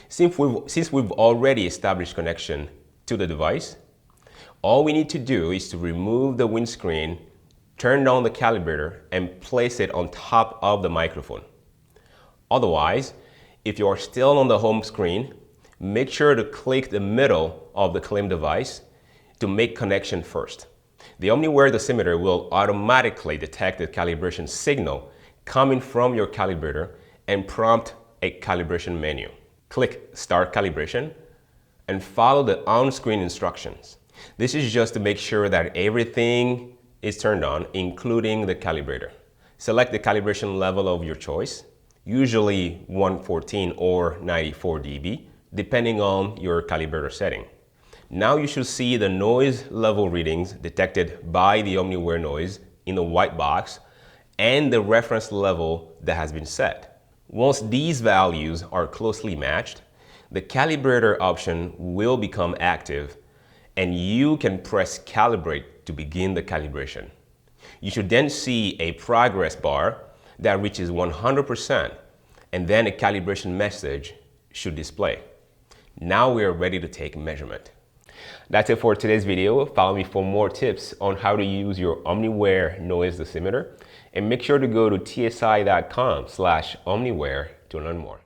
Since we've already established connection to the device, all we need to do is to remove the windscreen, turn down the calibrator, and place it on top of the microphone. Otherwise, if you are still on the home screen, make sure to click the middle of the claim device to make connection first. The OmniWare dosimeter will automatically detect the calibration signal coming from your calibrator and prompt a calibration menu. Click Start Calibration and follow the on-screen instructions. This is just to make sure that everything is turned on, including the calibrator. Select the calibration level of your choice, usually 114 or 94 dB, depending on your calibrator setting. Now you should see the noise level readings detected by the OmniWare noise in the white box and the reference level that has been set. Once these values are closely matched, the calibrator option will become active and you can press Calibrate to begin the calibration. You should then see a progress bar that reaches 100% and then a calibration message should display. Now we are ready to take measurement. That's it for today's video. Follow me for more tips on how to use your OmniWare noise dosimeter, and make sure to go to tsi.com/OmniWare to learn more.